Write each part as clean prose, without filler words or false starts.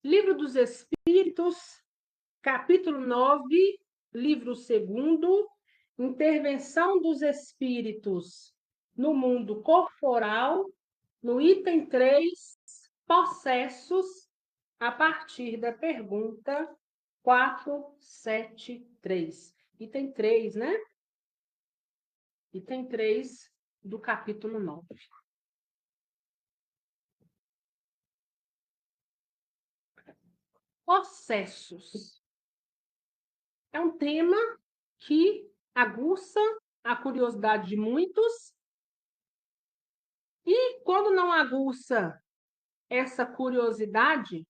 Livro dos Espíritos, capítulo 9, livro 2º, intervenção dos espíritos no mundo corporal, no item 3, possessos, a partir da pergunta 473. Item 3, né? Item 3 do capítulo 9. Possessos. É um tema que aguça a curiosidade de muitos, e quando não aguça essa curiosidade,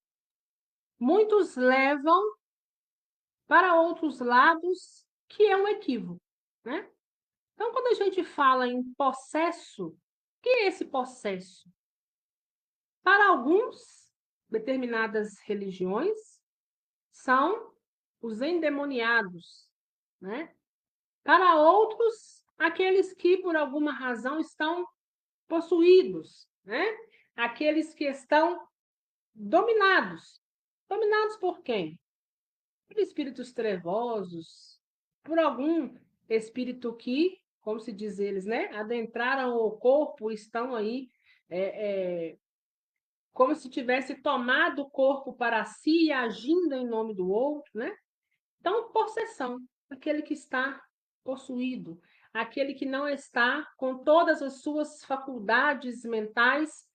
muitos levam para outros lados, que é um equívoco, né? Então, quando a gente fala em possesso, o que é esse possesso? Para alguns, determinadas religiões, são os endemoniados, né? Para outros, aqueles que, por alguma razão, estão possuídos, né? Aqueles que estão dominados. Dominados por quem? Por espíritos trevosos, por algum espírito que, como se diz eles, né? Adentraram o corpo, estão aí como se tivesse tomado o corpo para si e agindo em nome do outro, né? Então, possessão, aquele que está possuído, aquele que não está com todas as suas faculdades mentais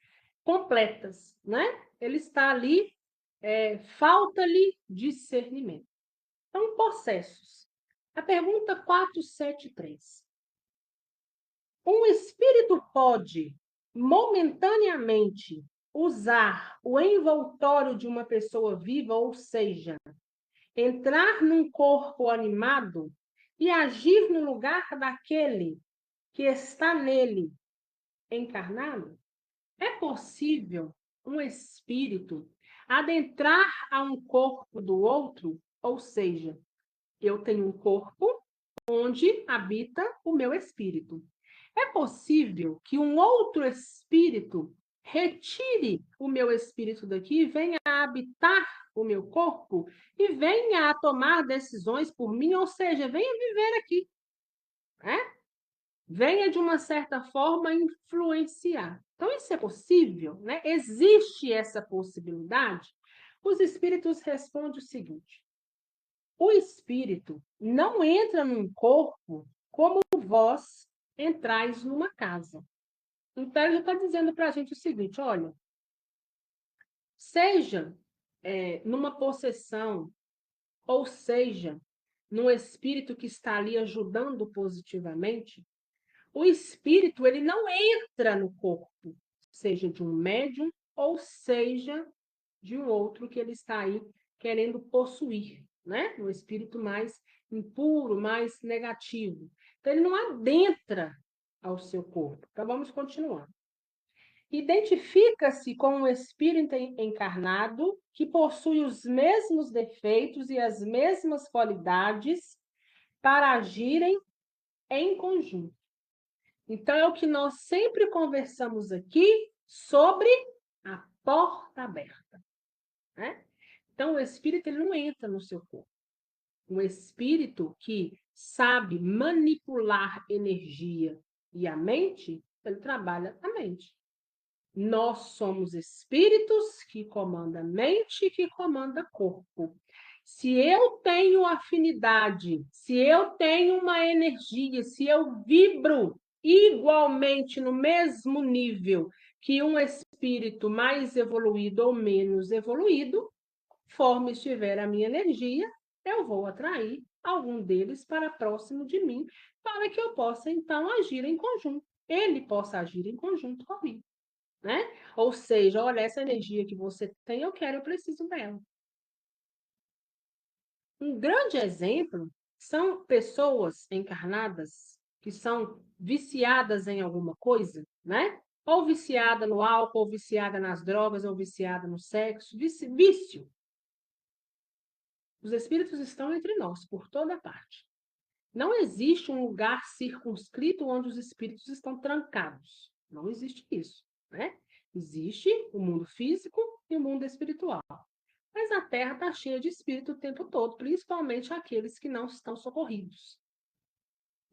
completas, né? Ele está ali, falta-lhe discernimento. Então, possessos. A pergunta 473. Um espírito pode, momentaneamente, usar o envoltório de uma pessoa viva, ou seja, entrar num corpo animado e agir no lugar daquele que está nele encarnado? É possível um espírito adentrar a um corpo do outro? Ou seja, eu tenho um corpo onde habita o meu espírito. É possível que um outro espírito retire o meu espírito daqui e venha a habitar o meu corpo e venha a tomar decisões por mim, ou seja, venha viver aqui, né? Venha de uma certa forma influenciar. Então, isso é possível, né? Existe essa possibilidade? Os espíritos respondem o seguinte: o espírito não entra num corpo como vós entrais numa casa. Então, ele está dizendo para a gente o seguinte: olha, seja numa possessão, ou seja, num espírito que está ali ajudando positivamente, o espírito ele não entra no corpo, seja de um médium ou seja de um outro que ele está aí querendo possuir, né? Um espírito mais impuro, mais negativo. Então, ele não adentra ao seu corpo. Então, vamos continuar. Identifica-se com um espírito encarnado que possui os mesmos defeitos e as mesmas qualidades para agirem em conjunto. Então, é o que nós sempre conversamos aqui sobre a porta aberta, né? Então, o espírito ele não entra no seu corpo. Um espírito que sabe manipular energia e a mente, ele trabalha a mente. Nós somos espíritos que comandam a mente e que comandam corpo. Se eu tenho afinidade, se eu tenho uma energia, se eu vibro igualmente no mesmo nível que um espírito mais evoluído ou menos evoluído, conforme estiver a minha energia, eu vou atrair algum deles para próximo de mim, para que eu possa, então, agir em conjunto. Ele possa agir em conjunto comigo, né? Ou seja, olha, essa energia que você tem, eu preciso dela. Um grande exemplo são pessoas encarnadas que são viciadas em alguma coisa, né? Ou viciada no álcool, ou viciada nas drogas, ou viciada no sexo, vício. Os espíritos estão entre nós, por toda parte. Não existe um lugar circunscrito onde os espíritos estão trancados. Não existe isso, né? Existe o mundo físico e o mundo espiritual. Mas a Terra está cheia de espírito o tempo todo, principalmente aqueles que não estão socorridos.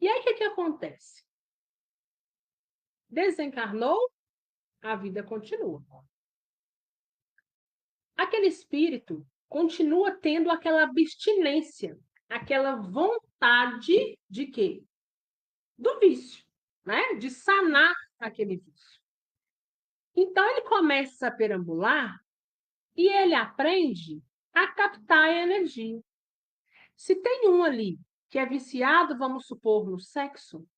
E aí, o que acontece? Desencarnou, a vida continua. Aquele espírito continua tendo aquela abstinência, aquela vontade de quê? Do vício, né? De sanar aquele vício. Então, ele começa a perambular e ele aprende a captar a energia. Se tem um ali que é viciado, vamos supor, no sexo,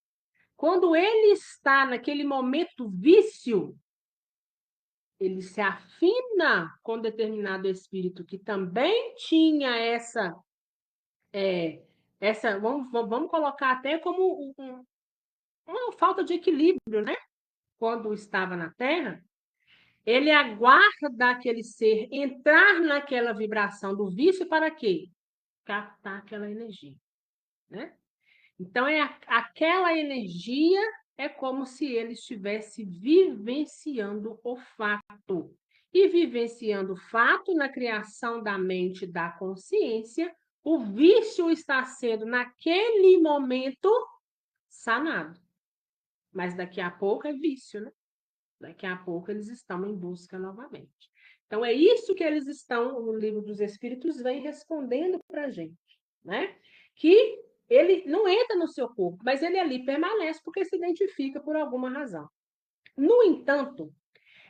quando ele está naquele momento do vício, ele se afina com determinado espírito que também tinha vamos colocar até como uma falta de equilíbrio, né? Quando estava na Terra, ele aguarda aquele ser entrar naquela vibração do vício para quê? Captar aquela energia, né? Então, aquela energia é como se ele estivesse vivenciando o fato. E vivenciando o fato na criação da mente e da consciência, o vício está sendo, naquele momento, sanado. Mas daqui a pouco é vício, né? Daqui a pouco eles estão em busca novamente. Então, é isso que eles estão, no Livro dos Espíritos, vem respondendo para a gente, né? Que ele não entra no seu corpo, mas ele ali permanece porque se identifica por alguma razão. No entanto,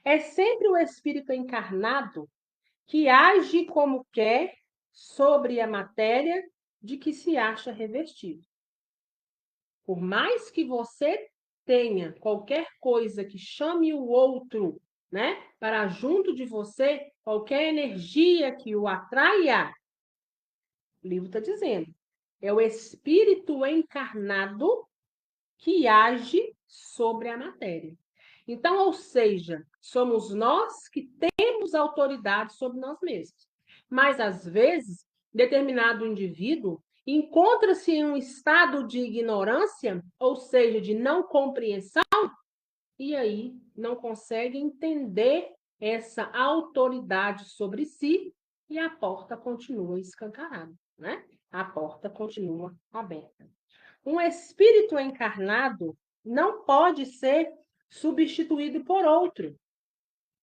é sempre o espírito encarnado que age como quer sobre a matéria de que se acha revestido. Por mais que você tenha qualquer coisa que chame o outro, né, para junto de você, qualquer energia que o atraia, o livro está dizendo, é o espírito encarnado que age sobre a matéria. Então, ou seja, somos nós que temos autoridade sobre nós mesmos. Mas, às vezes, determinado indivíduo encontra-se em um estado de ignorância, ou seja, de não compreensão, e aí não consegue entender essa autoridade sobre si e a porta continua escancarada, né? A porta continua aberta. Um espírito encarnado não pode ser substituído por outro,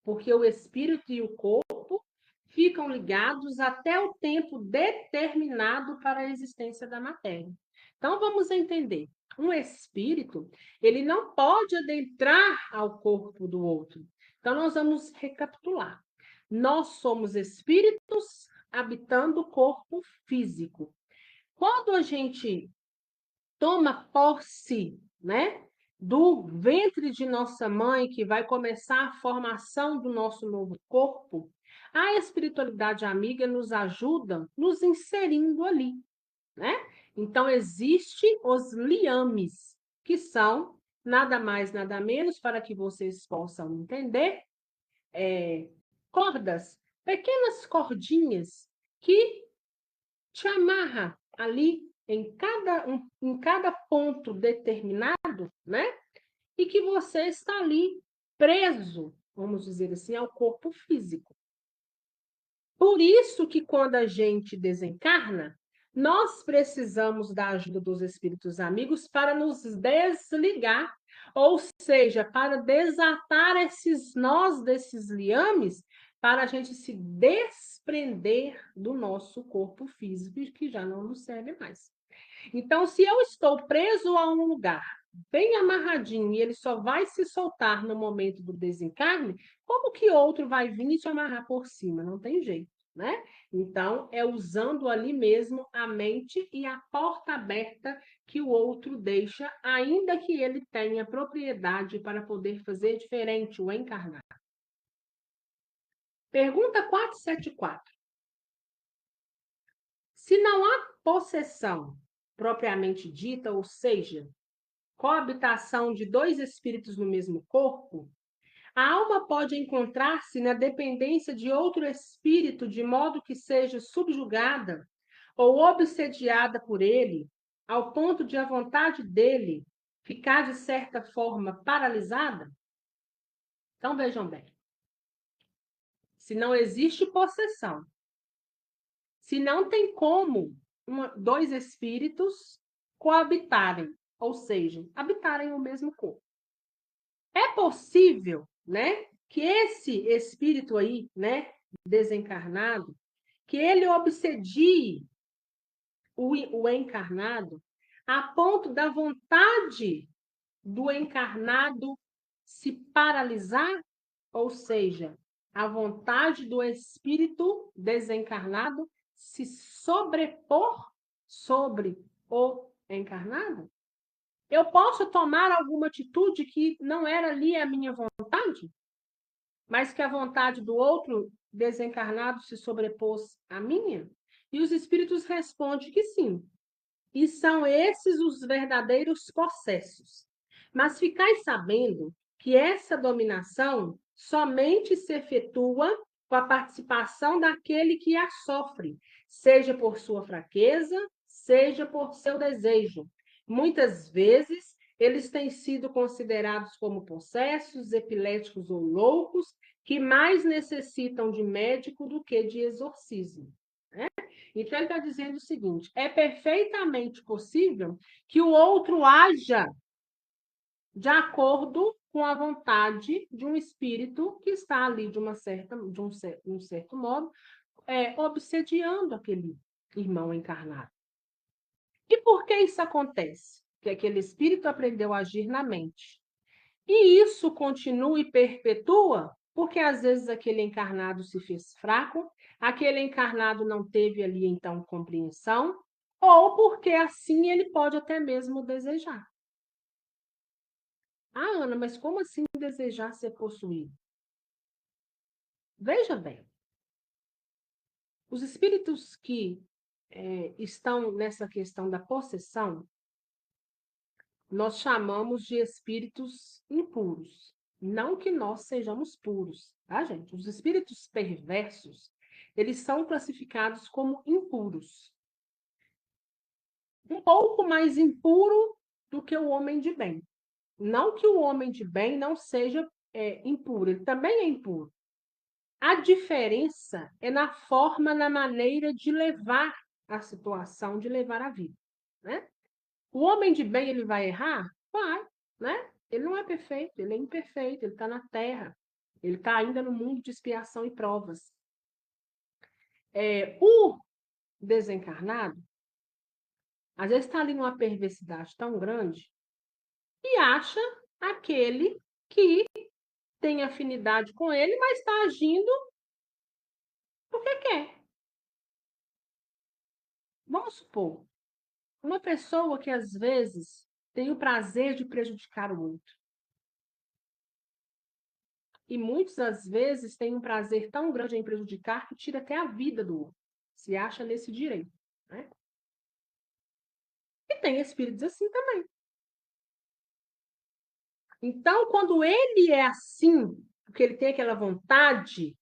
porque o espírito e o corpo ficam ligados até o tempo determinado para a existência da matéria. Então, vamos entender. Um espírito, ele não pode adentrar ao corpo do outro. Então, nós vamos recapitular. Nós somos espíritos habitando o corpo físico. Quando a gente toma posse, né, do ventre de nossa mãe, que vai começar a formação do nosso novo corpo, a espiritualidade amiga nos ajuda nos inserindo ali, né? Então, existem os liames, que são nada mais, nada menos, para que vocês possam entender, cordas, pequenas cordinhas que te amarra ali em cada ponto determinado, né? E que você está ali preso, vamos dizer assim, ao corpo físico. Por isso que quando a gente desencarna, nós precisamos da ajuda dos espíritos amigos para nos desligar, ou seja, para desatar esses nós desses liames, para a gente se desprender do nosso corpo físico, que já não nos serve mais. Então, se eu estou preso a um lugar bem amarradinho e ele só vai se soltar no momento do desencarne, como que outro vai vir e te amarrar por cima? Não tem jeito, né? Então, é usando ali mesmo a mente e a porta aberta que o outro deixa, ainda que ele tenha propriedade para poder fazer diferente, o encarnar. Pergunta 474. Se não há possessão propriamente dita, ou seja, coabitação de dois espíritos no mesmo corpo, a alma pode encontrar-se na dependência de outro espírito de modo que seja subjugada ou obsediada por ele, ao ponto de a vontade dele ficar, de certa forma, paralisada? Então, vejam bem. Se não existe possessão, se não tem como dois espíritos coabitarem, ou seja, habitarem o mesmo corpo. É possível, né, que esse espírito aí, né, desencarnado, que ele obsedie o encarnado a ponto da vontade do encarnado se paralisar, ou seja, a vontade do espírito desencarnado se sobrepor sobre o encarnado? Eu posso tomar alguma atitude que não era ali a minha vontade, mas que a vontade do outro desencarnado se sobrepôs à minha? E os espíritos respondem que sim. E são esses os verdadeiros possessos. Mas ficai sabendo que essa dominação somente se efetua com a participação daquele que a sofre, seja por sua fraqueza, seja por seu desejo. Muitas vezes, eles têm sido considerados como possessos, epiléticos ou loucos, que mais necessitam de médico do que de exorcismo. Então, ele está dizendo o seguinte: é perfeitamente possível que o outro haja de acordo com a vontade de um espírito que está ali de um certo modo, obsediando aquele irmão encarnado. E por que isso acontece? Que aquele espírito aprendeu a agir na mente. E isso continua e perpetua porque às vezes aquele encarnado se fez fraco, aquele encarnado não teve ali então compreensão, ou porque assim ele pode até mesmo desejar. Ah, Ana, mas como assim desejar ser possuído? Veja bem, os espíritos que estão nessa questão da possessão, nós chamamos de espíritos impuros. Não que nós sejamos puros, tá, gente? Os espíritos perversos, eles são classificados como impuros. Um pouco mais impuro do que o homem de bem. Não que o homem de bem não seja impuro, ele também é impuro. A diferença é na forma, na maneira de levar a situação, de levar a vida, né? O homem de bem, ele vai errar? Vai, né? Ele não é perfeito, ele é imperfeito, ele está na terra, ele está ainda no mundo de expiação e provas. O desencarnado, às vezes está ali numa perversidade tão grande e acha aquele que tem afinidade com ele, mas está agindo porque quer. Vamos supor, uma pessoa que às vezes tem o prazer de prejudicar o outro. E muitas das vezes tem um prazer tão grande em prejudicar que tira até a vida do outro. Se acha nesse direito, né? E tem espíritos assim também. Então, quando ele é assim, porque ele tem aquela vontade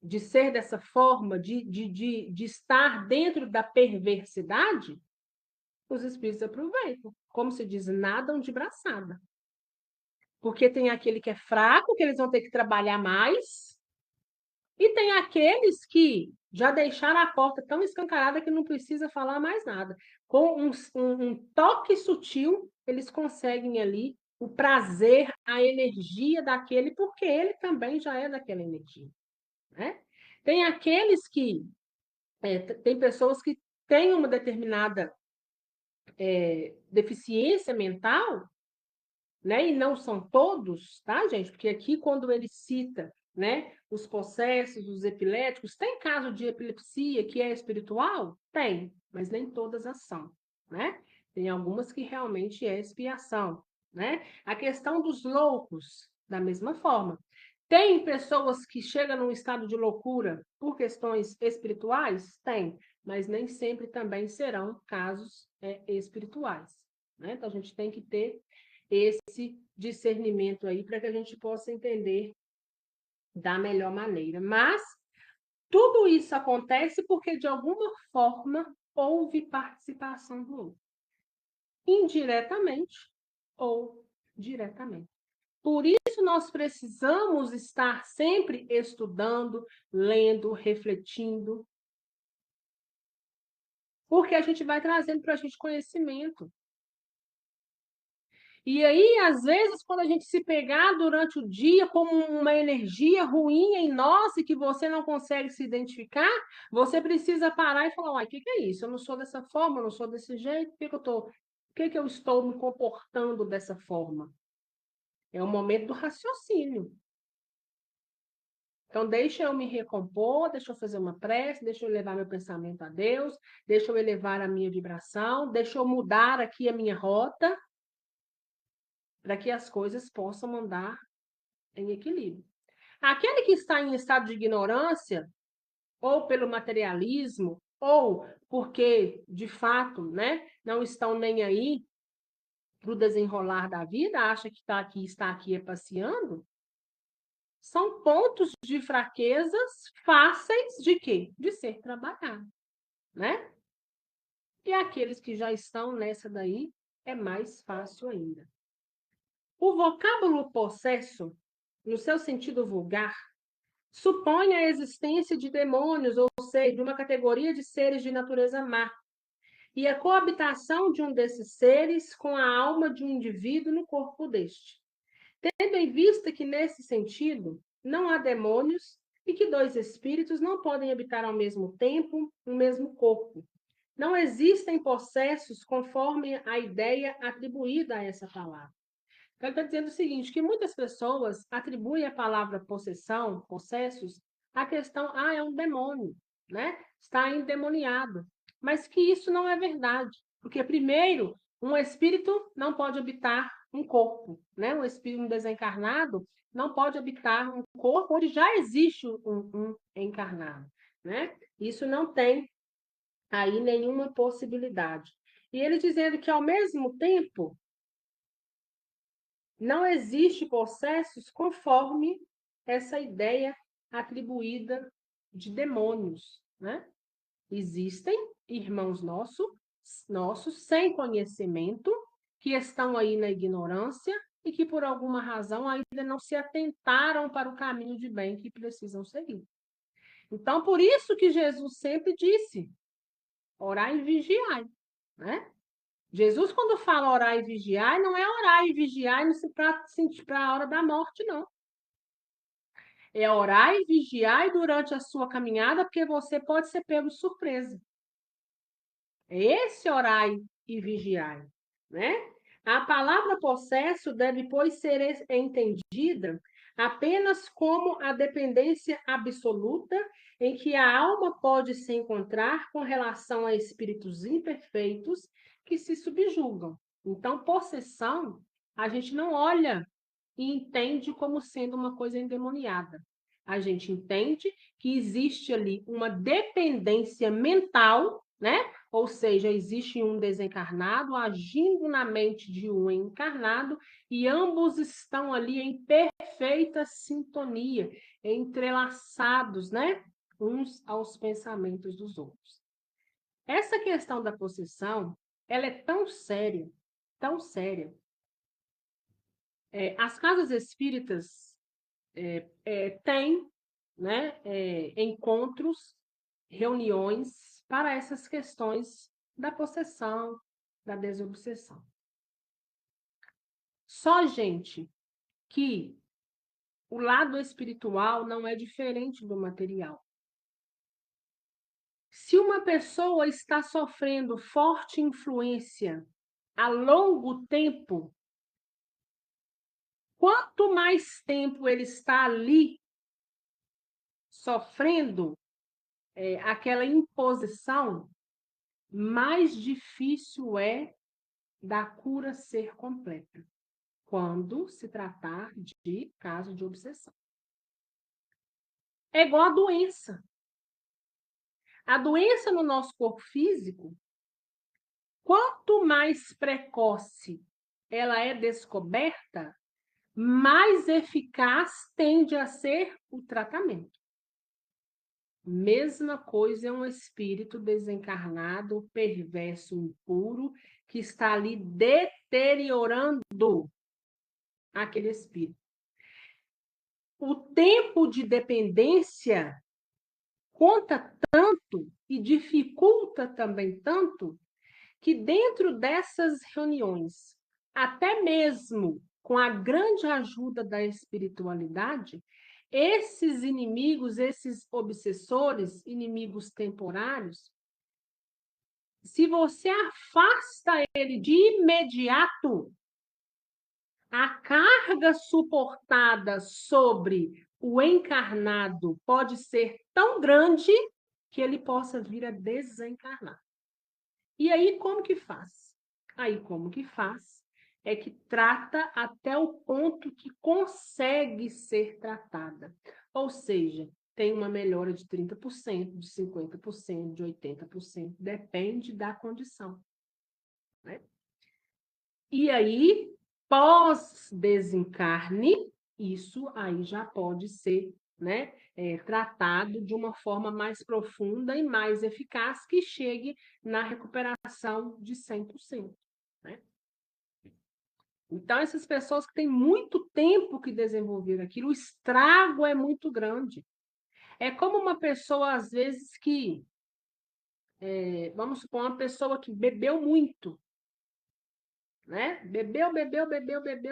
de ser dessa forma, de estar dentro da perversidade, os espíritos aproveitam. Como se diz, nadam de braçada. Porque tem aquele que é fraco, que eles vão ter que trabalhar mais, e tem aqueles que já deixaram a porta tão escancarada que não precisa falar mais nada. Com um toque sutil, eles conseguem ali o prazer, a energia daquele, porque ele também já é daquela energia, né? Tem aqueles que... tem pessoas que têm uma determinada deficiência mental, né? E não são todos, tá, gente? Porque aqui, quando ele cita, né, os possessos, os epiléticos, tem caso de epilepsia que é espiritual? Tem, mas nem todas as são, né? Tem algumas que realmente é expiação, né? A questão dos loucos, da mesma forma. Tem pessoas que chegam num estado de loucura por questões espirituais? Tem, mas nem sempre também serão casos espirituais, né? Então, a gente tem que ter esse discernimento aí para que a gente possa entender da melhor maneira. Mas tudo isso acontece porque, de alguma forma, houve participação do outro, indiretamente ou diretamente. Por isso, nós precisamos estar sempre estudando, lendo, refletindo, Porque a gente vai trazendo para a gente conhecimento. E aí, às vezes, quando a gente se pegar durante o dia como uma energia ruim em nós e que você não consegue se identificar, você precisa parar e falar, uai, o que é isso? Eu não sou dessa forma, eu não sou desse jeito, por que eu estou me comportando dessa forma? É o momento do raciocínio. Então, deixa eu me recompor, deixa eu fazer uma prece, deixa eu levar meu pensamento a Deus, deixa eu elevar a minha vibração, deixa eu mudar aqui a minha rota, para que as coisas possam andar em equilíbrio. Aquele que está em estado de ignorância, ou pelo materialismo, ou porque, de fato, né, não estão nem aí para o desenrolar da vida, acha que está aqui é passeando, são pontos de fraquezas fáceis de quê? De ser trabalhado, né? E aqueles que já estão nessa daí, é mais fácil ainda. O vocábulo possesso, no seu sentido vulgar, supõe a existência de demônios, ou seja, de uma categoria de seres de natureza má, e a coabitação de um desses seres com a alma de um indivíduo no corpo deste. Tendo em vista que, nesse sentido, não há demônios e que dois espíritos não podem habitar ao mesmo tempo no mesmo corpo. Não existem possessos conforme a ideia atribuída a essa palavra. Então, ele está dizendo o seguinte, que muitas pessoas atribuem a palavra possessão, possessos, à questão, é um demônio, né? Está endemoniado. Mas que isso não é verdade. Porque, primeiro, um espírito não pode habitar um corpo, né? Um espírito desencarnado não pode habitar um corpo onde já existe um encarnado, né? Isso não tem aí nenhuma possibilidade. E ele dizendo que, ao mesmo tempo, não existe possessos conforme essa ideia atribuída de demônios, né? Existem irmãos nossos sem conhecimento, que estão aí na ignorância e que por alguma razão ainda não se atentaram para o caminho de bem que precisam seguir. Então, por isso que Jesus sempre disse, orai e vigiai, né? Jesus, quando fala orar e vigiar, não é orar e vigiar para a hora da morte, não. É orar e vigiar durante a sua caminhada, porque você pode ser pego de surpresa. É esse orar e vigiar, né? A palavra possesso deve, pois, ser entendida apenas como a dependência absoluta em que a alma pode se encontrar com relação a espíritos imperfeitos que se subjugam. Então, possessão, a gente não olha e entende como sendo uma coisa endemoniada. A gente entende que existe ali uma dependência mental, né? Ou seja, existe um desencarnado agindo na mente de um encarnado e ambos estão ali em perfeita sintonia, entrelaçados, né? Uns aos pensamentos dos outros. Essa questão da possessão, ela é tão séria. As casas espíritas têm, né, encontros, reuniões para essas questões da possessão, da desobsessão. Só, gente, que o lado espiritual não é diferente do material. Se uma pessoa está sofrendo forte influência a longo tempo, quanto mais tempo ele está ali sofrendo aquela imposição, mais difícil é da cura ser completa, quando se tratar de caso de obsessão. É igual a doença. A doença no nosso corpo físico, quanto mais precoce ela é descoberta, mais eficaz tende a ser o tratamento. Mesma coisa é um espírito desencarnado, perverso, impuro, que está ali deteriorando aquele espírito. O tempo de dependência, conta tanto e dificulta também tanto que dentro dessas reuniões, até mesmo com a grande ajuda da espiritualidade, esses inimigos, esses obsessores, inimigos temporários, se você afasta ele de imediato, a carga suportada sobre o encarnado pode ser tão grande que ele possa vir a desencarnar. E aí, como que faz? Aí, como que faz? É que trata até o ponto que consegue ser tratada. Ou seja, tem uma melhora de 30%, de 50%, de 80%, depende da condição, né? E aí, pós-desencarne, isso aí já pode ser, né, tratado de uma forma mais profunda e mais eficaz que chegue na recuperação de 100%, né? Então, essas pessoas que têm muito tempo que desenvolver aquilo, o estrago é muito grande. É como uma pessoa, às vezes, que, vamos supor, uma pessoa que bebeu muito, né? Bebeu,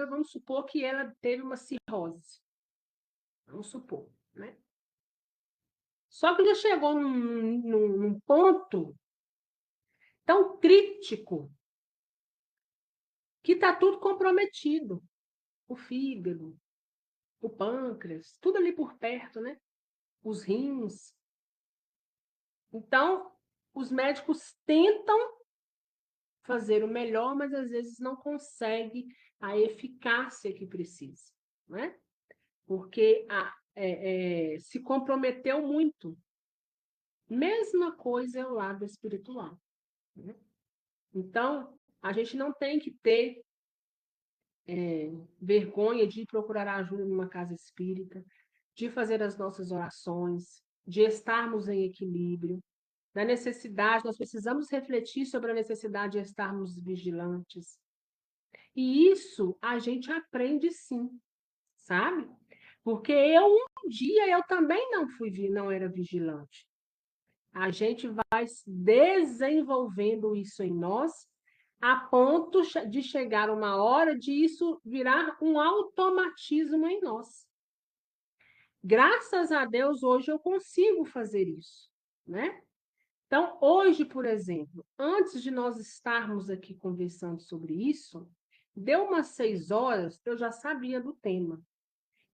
vamos supor que ela teve uma cirrose. Vamos supor, né? Só que já chegou num ponto tão crítico que está tudo comprometido. O fígado, o pâncreas, tudo ali por perto, né? Os rins. Então, os médicos tentam fazer o melhor, mas às vezes não conseguem a eficácia que precisa, né? Porque se comprometeu muito. Mesma coisa é o lado espiritual, né? Então, a gente não tem que ter vergonha de procurar ajuda numa casa espírita, de fazer as nossas orações, de estarmos em equilíbrio, da necessidade, nós precisamos refletir sobre a necessidade de estarmos vigilantes. E isso a gente aprende sim, sabe? Porque um dia eu também não era vigilante. A gente vai desenvolvendo isso em nós a ponto de chegar uma hora de isso virar um automatismo em nós. Graças a Deus, hoje eu consigo fazer isso, né? Então, hoje, por exemplo, antes de nós estarmos aqui conversando sobre isso, deu umas 6 horas, eu já sabia do tema.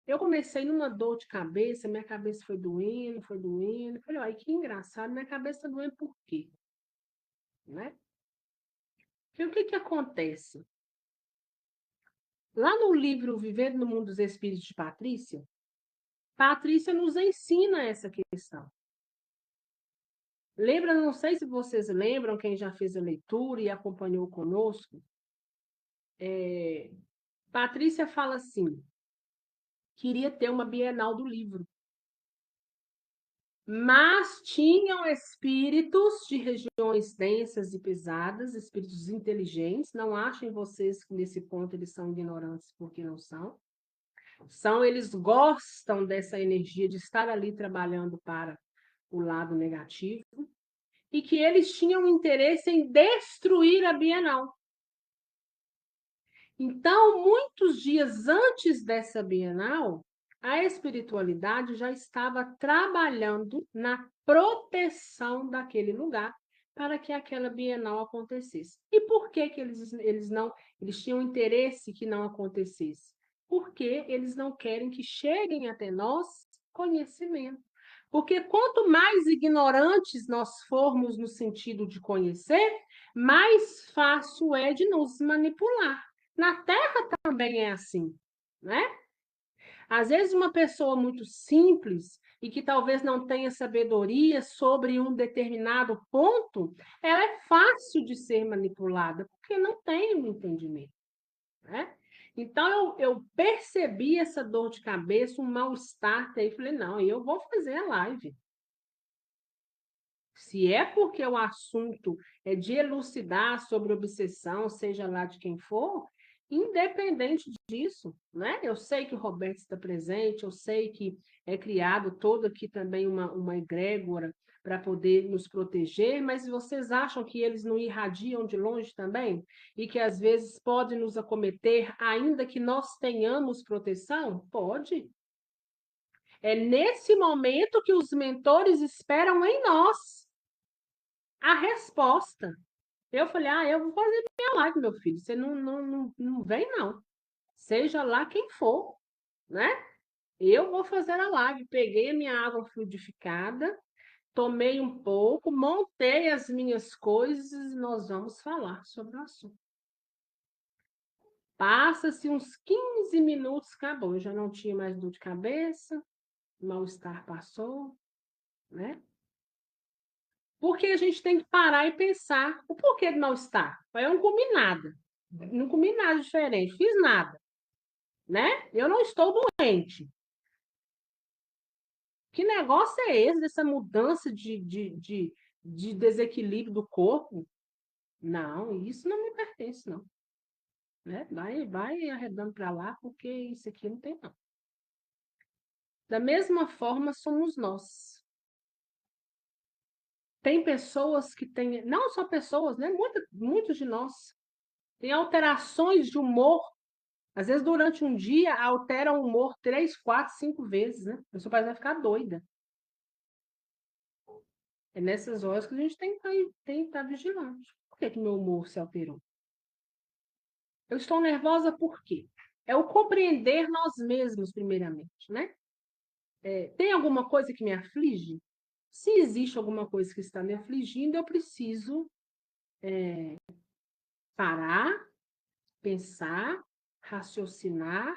Eu comecei numa dor de cabeça, minha cabeça foi doendo, foi doendo. Falei, olha, que engraçado, minha cabeça está doendo por quê? Né? E o que que acontece? Lá no livro Viver no Mundo dos Espíritos de Patrícia, Patrícia nos ensina essa questão. Lembra, não sei se vocês lembram, quem já fez a leitura e acompanhou conosco, Patrícia fala assim, queria ter uma Bienal do livro, mas tinham espíritos de regiões densas e pesadas, espíritos inteligentes, não achem vocês que nesse ponto eles são ignorantes, porque não são. Eles gostam dessa energia de estar ali trabalhando para o lado negativo, e que eles tinham interesse em destruir a Bienal. Então, muitos dias antes dessa Bienal, a espiritualidade já estava trabalhando na proteção daquele lugar para que aquela Bienal acontecesse. E por que que eles tinham interesse que não acontecesse? Porque eles não querem que cheguem até nós conhecimento. Porque quanto mais ignorantes nós formos no sentido de conhecer, mais fácil é de nos manipular. Na Terra também é assim, né? Às vezes uma pessoa muito simples e que talvez não tenha sabedoria sobre um determinado ponto, ela é fácil de ser manipulada, porque não tem um entendimento, né? Então, eu percebi essa dor de cabeça, um mal-estar, e falei, não, eu vou fazer a live. Se é porque o assunto é de elucidar sobre obsessão, seja lá de quem for, Independente disso, né? Eu sei que o Roberto está presente, eu sei que é criado todo aqui também uma egrégora para poder nos proteger, mas vocês acham que eles não irradiam de longe também? E que às vezes pode nos acometer, ainda que nós tenhamos proteção? Pode. É nesse momento que os mentores esperam em nós a resposta. Eu falei, eu vou fazer minha live, meu filho. Você não vem, não. Seja lá quem for, né? Eu vou fazer a live. Peguei a minha água fluidificada, tomei um pouco, montei as minhas coisas e nós vamos falar sobre o assunto. Passa-se uns 15 minutos, acabou. Eu já não tinha mais dor de cabeça, o mal-estar passou, né? Porque a gente tem que parar e pensar o porquê do mal-estar. Eu não comi nada. Não comi nada diferente, fiz nada, né? Eu não estou doente. Que negócio é esse dessa mudança de desequilíbrio do corpo? Não, isso não me pertence, não. Né? Vai arredando para lá, porque isso aqui não tem, não. Da mesma forma, somos nós. Tem pessoas que têm, não só pessoas, né? Muitos de nós têm alterações de humor. Às vezes, durante um dia, altera o humor 3, 4, 5 vezes, né? A pessoa vai ficar doida. É nessas horas que a gente tem que estar vigilante. Por que meu humor se alterou? Eu estou nervosa por quê? É o compreender nós mesmos, primeiramente, né? Tem alguma coisa que me aflige? Se existe alguma coisa que está me afligindo, eu preciso parar, pensar, raciocinar,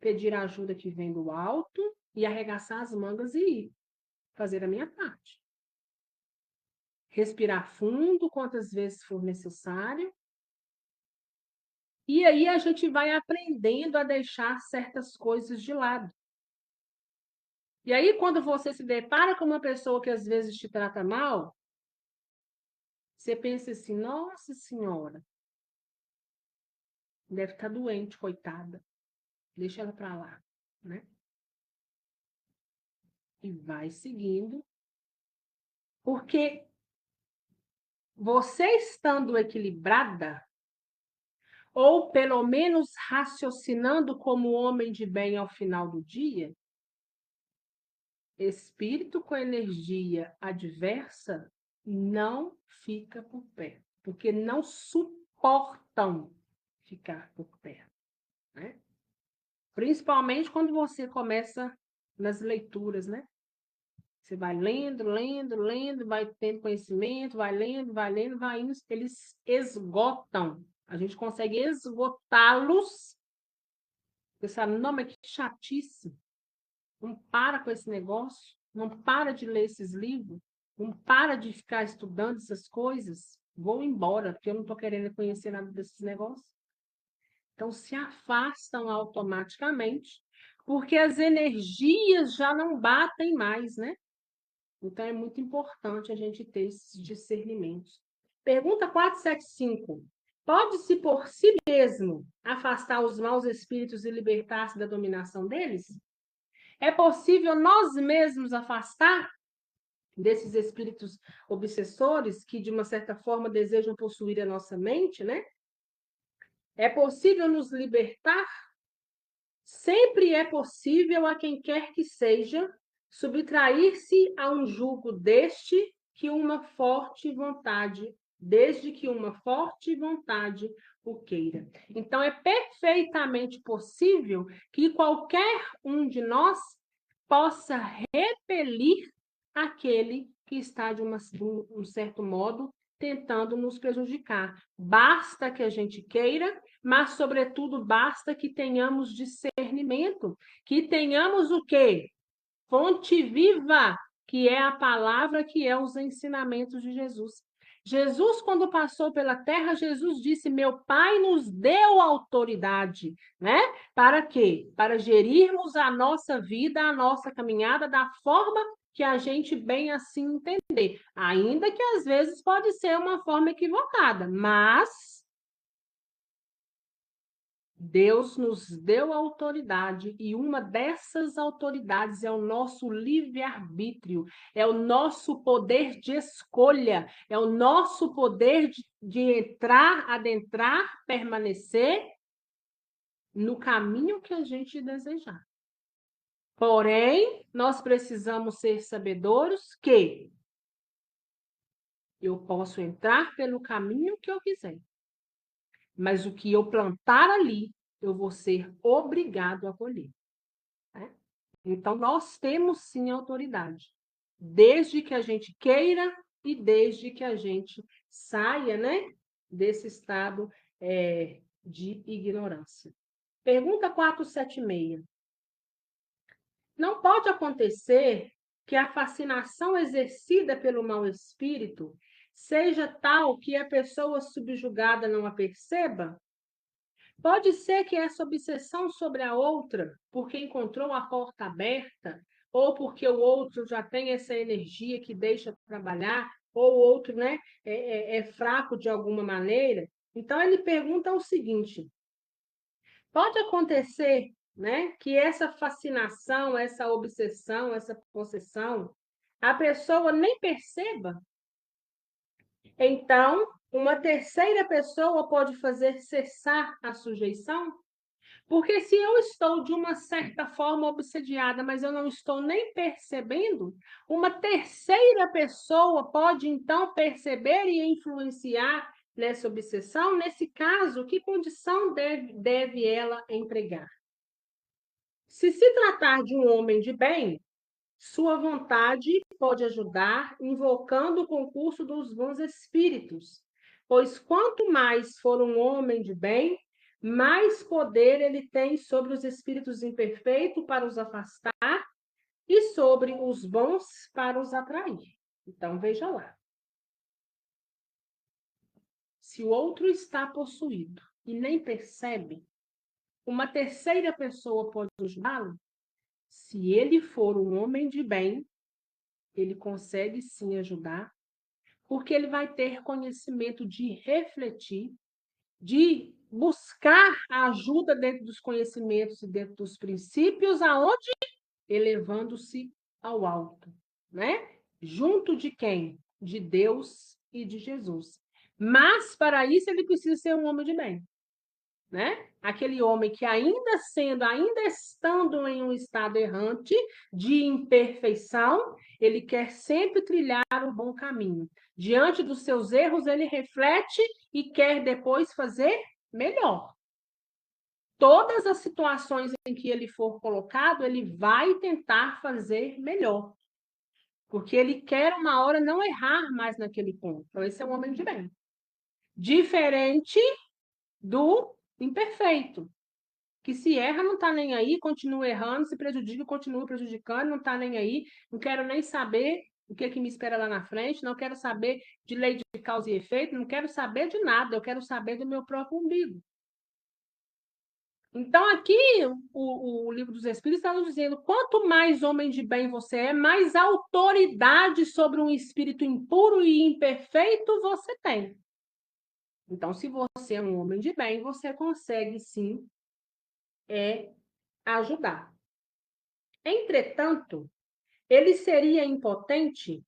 pedir a ajuda que vem do alto e arregaçar as mangas e ir fazer a minha parte. Respirar fundo quantas vezes for necessário. E aí a gente vai aprendendo a deixar certas coisas de lado. E aí, quando você se depara com uma pessoa que às vezes te trata mal, você pensa assim, nossa senhora, deve estar doente, coitada. Deixa ela para lá, né? E vai seguindo, porque você estando equilibrada, ou pelo menos raciocinando como homem de bem ao final do dia, espírito com energia adversa não fica por perto, porque não suportam ficar por perto, né? Principalmente quando você começa nas leituras, né? Você vai lendo, vai tendo conhecimento, vai lendo, vai indo, eles esgotam. A gente consegue esgotá-los. Você sabe, não, mas que chatice. Não para com esse negócio, não para de ler esses livros, não para de ficar estudando essas coisas. Vou embora, porque eu não estou querendo conhecer nada desses negócios. Então, se afastam automaticamente, porque as energias já não batem mais, né? Então, é muito importante a gente ter esses discernimentos. Pergunta 475. Pode-se por si mesmo afastar os maus espíritos e libertar-se da dominação deles? É possível nós mesmos afastar desses espíritos obsessores que, de uma certa forma, desejam possuir a nossa mente, né? É possível nos libertar? Sempre é possível a quem quer que seja subtrair-se a um jugo desde que uma forte vontade o queira. Então, é perfeitamente possível que qualquer um de nós possa repelir aquele que está, de um certo modo, tentando nos prejudicar. Basta que a gente queira, mas, sobretudo, basta que tenhamos discernimento, que tenhamos o quê? Fonte viva, que é a palavra, que é os ensinamentos de Jesus. Jesus, quando passou pela terra, Jesus disse: meu Pai nos deu autoridade, né? Para quê? Para gerirmos a nossa vida, a nossa caminhada da forma que a gente bem assim entender. Ainda que às vezes pode ser uma forma equivocada, mas Deus nos deu autoridade e uma dessas autoridades é o nosso livre-arbítrio, é o nosso poder de escolha, é o nosso poder de entrar, adentrar, permanecer no caminho que a gente desejar. Porém, nós precisamos ser sabedores que eu posso entrar pelo caminho que eu quiser, mas o que eu plantar ali, eu vou ser obrigado a colher, né? Então, nós temos sim autoridade, desde que a gente queira e desde que a gente saia, né, desse estado de ignorância. Pergunta 476. Não pode acontecer que a fascinação exercida pelo mau espírito seja tal que a pessoa subjugada não a perceba? Pode ser que essa obsessão sobre a outra, porque encontrou a porta aberta, ou porque o outro já tem essa energia que deixa trabalhar, ou o outro, né, é fraco de alguma maneira. Então, ele pergunta o seguinte: pode acontecer, né, que essa fascinação, essa obsessão, essa possessão, a pessoa nem perceba? Então, uma terceira pessoa pode fazer cessar a sujeição? Porque se eu estou, de uma certa forma, obsediada, mas eu não estou nem percebendo, uma terceira pessoa pode, então, perceber e influenciar nessa obsessão. Nesse caso, que condição deve ela empregar? Se tratar de um homem de bem, sua vontade pode ajudar invocando o concurso dos bons espíritos, pois quanto mais for um homem de bem, mais poder ele tem sobre os espíritos imperfeitos para os afastar e sobre os bons para os atrair. Então, veja lá. Se o outro está possuído e nem percebe, uma terceira pessoa pode ajudá-lo? Se ele for um homem de bem, ele consegue sim ajudar, porque ele vai ter conhecimento de refletir, de buscar a ajuda dentro dos conhecimentos e dentro dos princípios, aonde? Elevando-se ao alto, né? Junto de quem? De Deus e de Jesus. Mas, para isso, ele precisa ser um homem de bem, né? Aquele homem que ainda estando em um estado errante, de imperfeição, ele quer sempre trilhar o bom caminho. Diante dos seus erros, ele reflete e quer depois fazer melhor. Todas as situações em que ele for colocado, ele vai tentar fazer melhor. Porque ele quer uma hora não errar mais naquele ponto. Então, esse é um homem de bem. Diferente do imperfeito, que se erra, não está nem aí, continua errando, se prejudica, continua prejudicando, não está nem aí, não quero nem saber o que me espera lá na frente, não quero saber de lei de causa e efeito, não quero saber de nada, eu quero saber do meu próprio umbigo. Então, aqui, o Livro dos Espíritos está nos dizendo, quanto mais homem de bem você é, mais autoridade sobre um espírito impuro e imperfeito você tem. Então, se você é um homem de bem, você consegue, sim, ajudar. Entretanto, ele seria impotente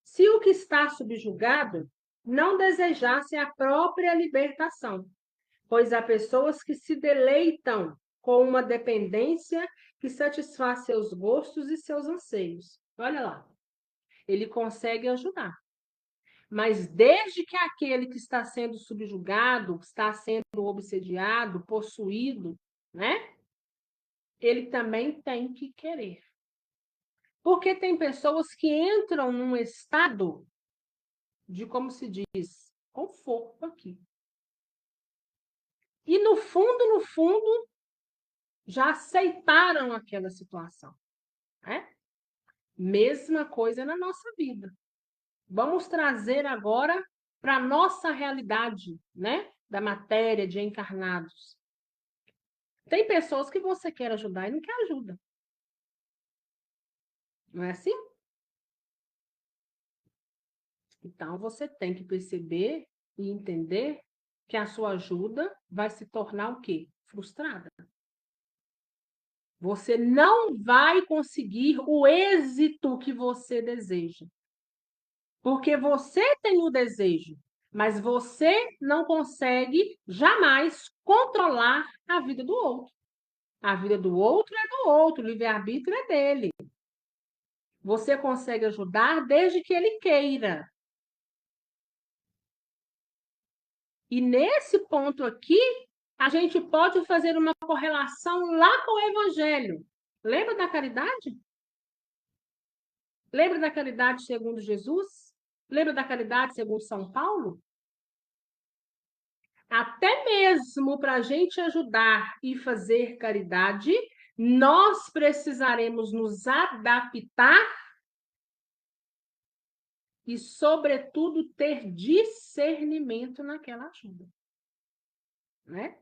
se o que está subjugado não desejasse a própria libertação, pois há pessoas que se deleitam com uma dependência que satisfaz seus gostos e seus anseios. Olha lá, ele consegue ajudar. Mas desde que aquele que está sendo subjugado, está sendo obsediado, possuído, né? Ele também tem que querer. Porque tem pessoas que entram num estado de, como se diz, conforto aqui. E no fundo, já aceitaram aquela situação, né? Mesma coisa na nossa vida. Vamos trazer agora para a nossa realidade, né? Da matéria, de encarnados. Tem pessoas que você quer ajudar e não quer ajuda. Não é assim? Então, você tem que perceber e entender que a sua ajuda vai se tornar o quê? frustrada. Você não vai conseguir o êxito que você deseja. Porque você tem o desejo, mas você não consegue jamais controlar a vida do outro. A vida do outro é do outro, o livre-arbítrio é dele. Você consegue ajudar desde que ele queira. E nesse ponto aqui, a gente pode fazer uma correlação lá com o Evangelho. Lembra da caridade? Lembra da caridade segundo Jesus? Lembra da caridade segundo São Paulo? Até mesmo para a gente ajudar e fazer caridade, nós precisaremos nos adaptar e, sobretudo, ter discernimento naquela ajuda, né?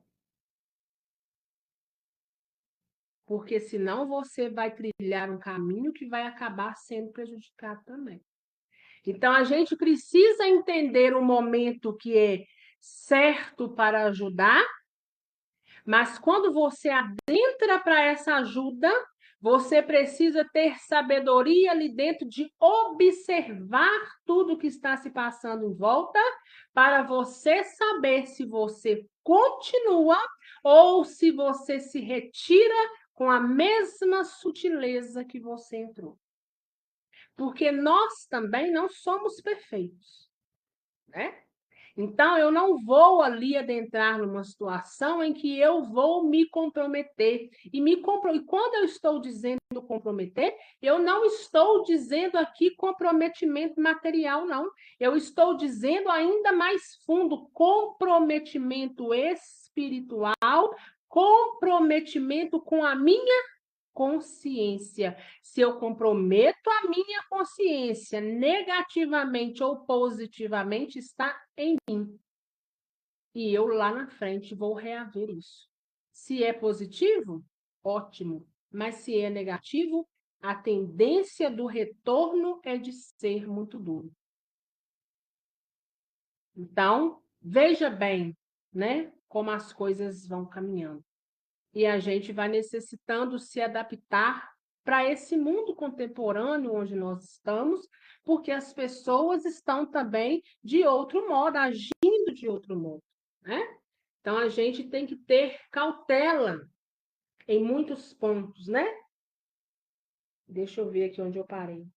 Porque senão você vai trilhar um caminho que vai acabar sendo prejudicado também. Então, a gente precisa entender o momento que é certo para ajudar, mas quando você adentra para essa ajuda, você precisa ter sabedoria ali dentro de observar tudo que está se passando em volta, para você saber se você continua ou se você se retira com a mesma sutileza que você entrou. Porque nós também não somos perfeitos, né? Então, eu não vou ali adentrar numa situação em que eu vou me comprometer. E quando eu estou dizendo comprometer, eu não estou dizendo aqui comprometimento material, não. Eu estou dizendo ainda mais fundo, comprometimento espiritual, comprometimento com a minha consciência. Se eu comprometo a minha consciência negativamente ou positivamente, está em mim. E eu lá na frente vou reaver isso. Se é positivo, ótimo. Mas se é negativo, a tendência do retorno é de ser muito duro. Então, veja bem, né, como as coisas vão caminhando. E a gente vai necessitando se adaptar para esse mundo contemporâneo onde nós estamos, porque as pessoas estão também de outro modo, agindo de outro modo, né? Então a gente tem que ter cautela em muitos pontos, né? Deixa eu ver aqui onde eu parei.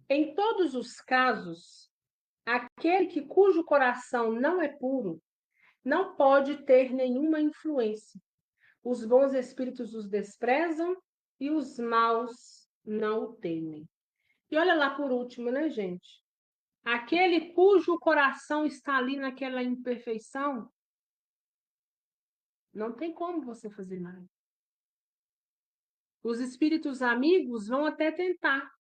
Em todos os casos, aquele cujo coração não é puro não pode ter nenhuma influência. Os bons espíritos os desprezam e os maus não o temem. E olha lá por último, né, gente? Aquele cujo coração está ali naquela imperfeição, não tem como você fazer nada. Os espíritos amigos vão até tentar,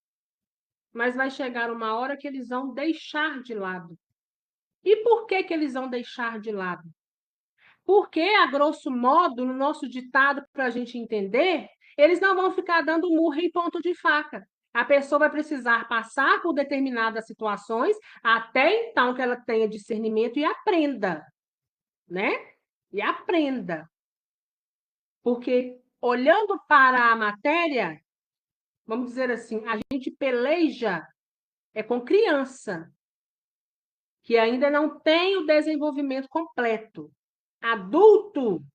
mas vai chegar uma hora que eles vão deixar de lado. E por que que eles vão deixar de lado? Porque, a grosso modo, no nosso ditado, para a gente entender, eles não vão ficar dando murro em ponto de faca. A pessoa vai precisar passar por determinadas situações até então que ela tenha discernimento e aprenda, né? E aprenda. Porque, olhando para a matéria, vamos dizer assim, a gente peleja com criança, que ainda não tem o desenvolvimento completo. Adulto,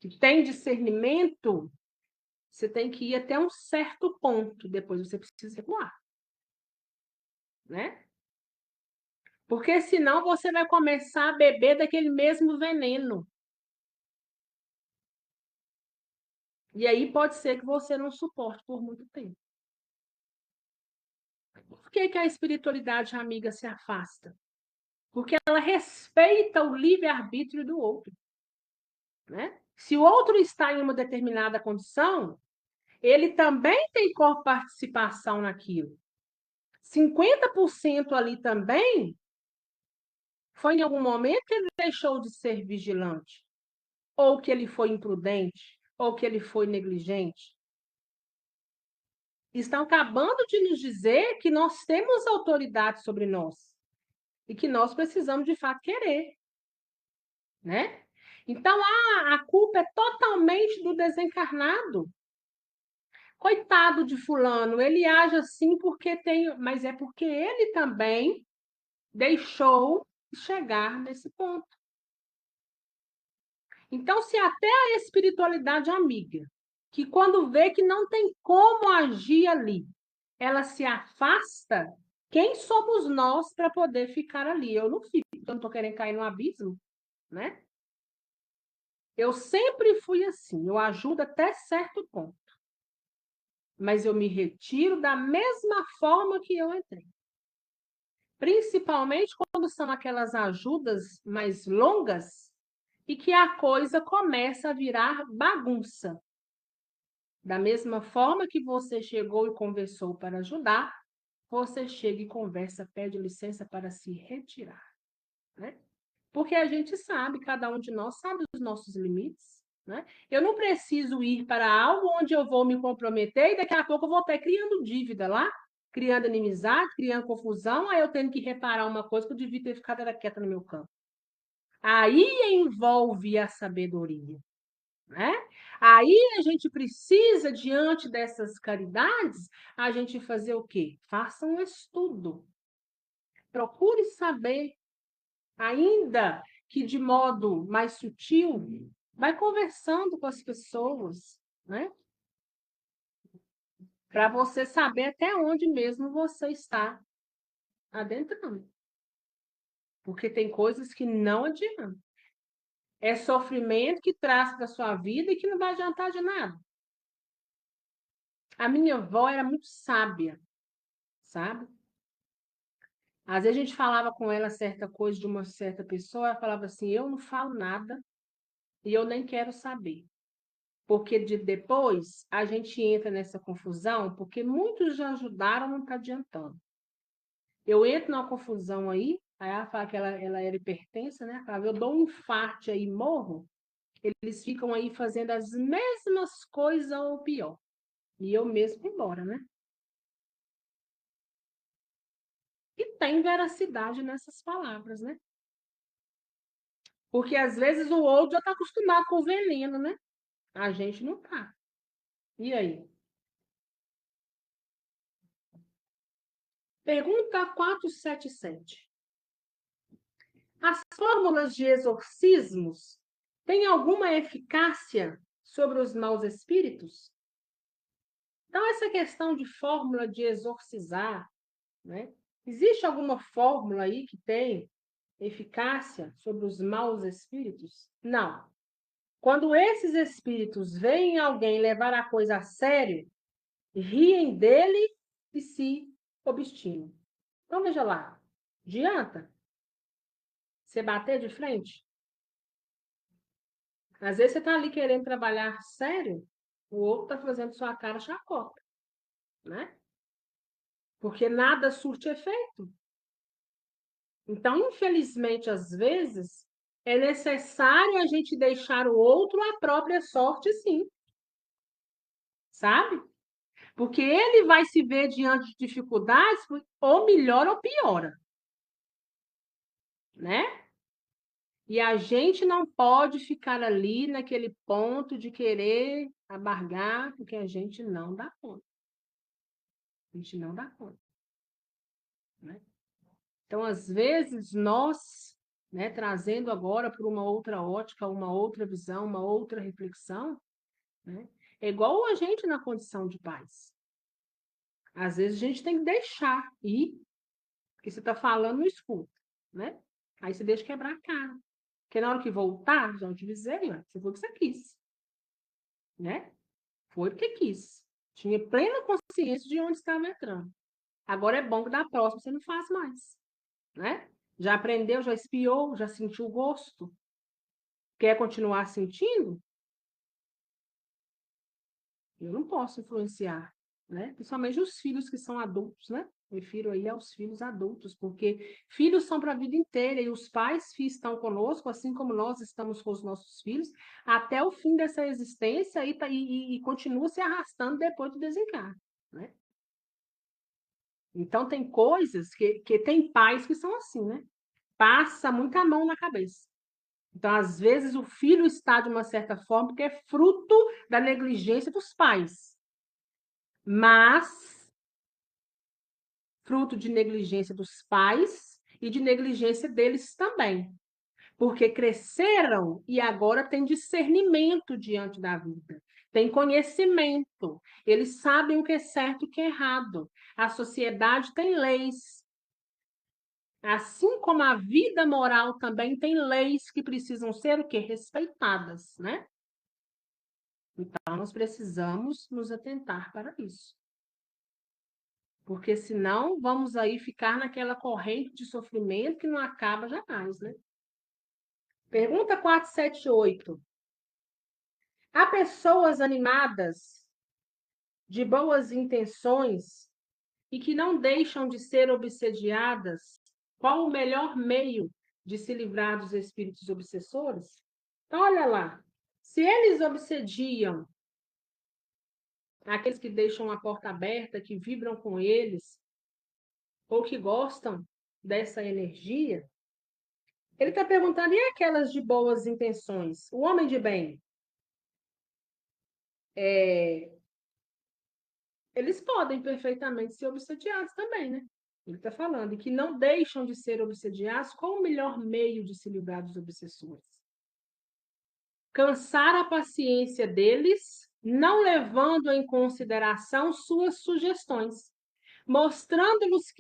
que tem discernimento, você tem que ir até um certo ponto, depois você precisa recuar, né? Porque senão você vai começar a beber daquele mesmo veneno. E aí pode ser que você não suporte por muito tempo. Por que que a espiritualidade amiga se afasta? Porque ela respeita o livre-arbítrio do outro, né? Se o outro está em uma determinada condição, ele também tem coparticipação naquilo. 50% ali também foi em algum momento que ele deixou de ser vigilante, ou que ele foi imprudente, ou que ele foi negligente. Estão acabando de nos dizer que nós temos autoridade sobre nós. e que nós precisamos, de fato, querer, né? Então, a culpa é totalmente do desencarnado. Coitado de fulano, ele age assim porque tem, mas é porque ele também deixou chegar nesse ponto. Então, se até a espiritualidade amiga, que quando vê que não tem como agir ali, ela se afasta, quem somos nós para poder ficar ali? Eu não fico, eu não estou querendo cair no abismo, né? Eu sempre fui assim, eu ajudo até certo ponto, mas eu me retiro da mesma forma que eu entrei. Principalmente quando são aquelas ajudas mais longas e que a coisa começa a virar bagunça. Da mesma forma que você chegou e conversou para ajudar, você chega e conversa, pede licença para se retirar, né? Porque a gente sabe, cada um de nós sabe os nossos limites, né? Eu não preciso ir para algo onde eu vou me comprometer e daqui a pouco eu vou estar criando dívida lá, criando inimizade, criando confusão, aí eu tenho que reparar uma coisa que eu devia ter ficado quieta no meu campo. Aí envolve a sabedoria, né? Aí a gente precisa, diante dessas caridades, a gente fazer o quê? Faça um estudo. Procure saber, ainda que de modo mais sutil, vai conversando com as pessoas, né? Para você saber até onde mesmo você está adentrando. Porque tem coisas que não adiantam. É sofrimento que traz para a sua vida e que não vai adiantar de nada. A minha avó era muito sábia, sabe? Às vezes a gente falava com ela certa coisa de uma certa pessoa, ela falava assim, eu não falo nada e eu nem quero saber. Porque depois a gente entra nessa confusão, porque muitos já ajudaram, não está adiantando. Eu entro numa confusão aí ela fala que ela era hipertensa, né? Ela falava, eu dou um infarto aí, morro, eles ficam aí fazendo as mesmas coisas ou pior. E eu mesmo vou embora, né? E tem veracidade nessas palavras, né? Porque às vezes o outro já está acostumado com o veneno, né? A gente não tá. E aí? Pergunta 477. As fórmulas de exorcismos têm alguma eficácia sobre os maus espíritos? Então, essa questão de fórmula de exorcizar, né? Existe alguma fórmula aí que tem eficácia sobre os maus espíritos? Não. Quando esses espíritos veem alguém levar a coisa a sério, riem dele e se obstinam. Então, veja lá, adianta você bater de frente? Às vezes você está ali querendo trabalhar sério, o outro está fazendo sua cara chacota, né? Porque nada surte efeito. Então, infelizmente, às vezes, é necessário a gente deixar o outro à própria sorte, sim. Sabe? Porque ele vai se ver diante de dificuldades, ou melhora ou piora, né? E a gente não pode ficar ali naquele ponto de querer abargar, porque a gente não dá conta. A gente não dá conta, né? Então, às vezes, nós, né, trazendo agora para uma outra ótica, uma outra visão, uma outra reflexão, né, é igual a gente na condição de pais. Às vezes, a gente tem que deixar ir, porque você está falando no escuta, né? Aí você deixa quebrar a cara. Porque na hora que voltar, já te avisei, né? Você foi o que você quis, né? Foi porque quis. Tinha plena consciência de onde estava entrando. Agora é bom que da próxima você não faz mais, né? Já aprendeu, já espiou, já sentiu o gosto. Quer continuar sentindo? Eu não posso influenciar, né? Principalmente os filhos que são adultos, né? Refiro aí aos filhos adultos, porque filhos são para a vida inteira e os pais estão conosco, assim como nós estamos com os nossos filhos, até o fim dessa existência e continua se arrastando depois do desencarne, né? Então, tem coisas que tem pais que são assim, né? passa muita mão na cabeça. Então, às vezes, o filho está de uma certa forma porque é fruto da negligência dos pais. Mas, fruto de negligência dos pais e de negligência deles também. Porque cresceram e agora têm discernimento diante da vida. Tem conhecimento. Eles sabem o que é certo e o que é errado. A sociedade tem leis. Assim como a vida moral também tem leis que precisam ser o quê? Respeitadas, né? Então, nós precisamos nos atentar para isso. Porque senão vamos aí ficar naquela corrente de sofrimento que não acaba jamais, né? Pergunta 478. Há pessoas animadas, de boas intenções e que não deixam de ser obsediadas? Qual o melhor meio de se livrar dos espíritos obsessores? Então, olha lá. Se eles obsediam aqueles que deixam a porta aberta, que vibram com eles, ou que gostam dessa energia, ele está perguntando, e aquelas de boas intenções? O homem de bem, eles podem perfeitamente ser obsediados também, né? Ele está falando, e que não deixam de ser obsediados, qual o melhor meio de se livrar dos obsessores? Cansar a paciência deles, não levando em consideração suas sugestões, mostrando-lhes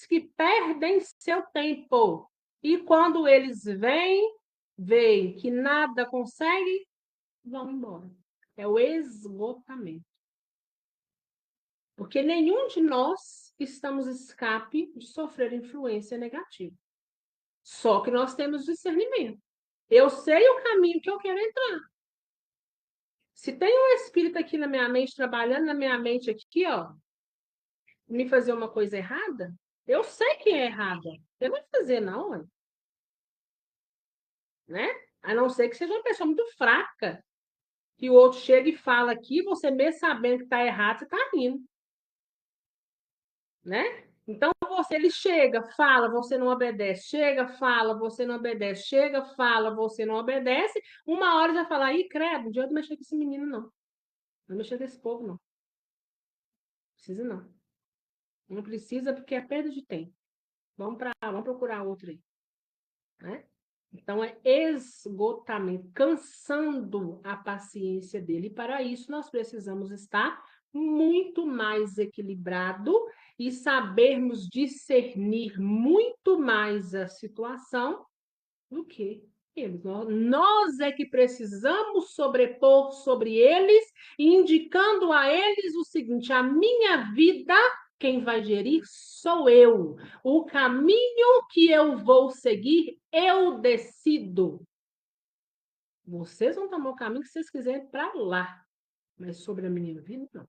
que perdem seu tempo. E quando eles veem que nada conseguem, vão embora. É o esgotamento. Porque nenhum de nós estamos escape de sofrer influência negativa. Só que nós temos discernimento. Eu sei o caminho que eu quero entrar. Se tem um espírito aqui na minha mente, trabalhando na minha mente aqui, ó, me fazer uma coisa errada, eu sei que é errada. Eu não vou fazer, não, né? A não ser que seja uma pessoa muito fraca, que o outro chega e fala aqui, você mesmo sabendo que está errado, você está rindo, né? Então, ele chega, fala, você não obedece, chega, fala, você não obedece, chega, fala, você não obedece, uma hora já fala, ih, credo, não adianta mexer com esse menino, não. Não mexer com esse povo, não. Precisa, não. Não precisa porque é perda de tempo. Vamos procurar outro aí, né? Então, é esgotamento, cansando a paciência dele. E para isso, nós precisamos estar muito mais equilibrado e sabermos discernir muito mais a situação do que eles. Nós é que precisamos sobrepor sobre eles, indicando a eles o seguinte: a minha vida, quem vai gerir sou eu. O caminho que eu vou seguir, eu decido. Vocês vão tomar o caminho que vocês quiserem para lá, mas sobre a minha vida, não.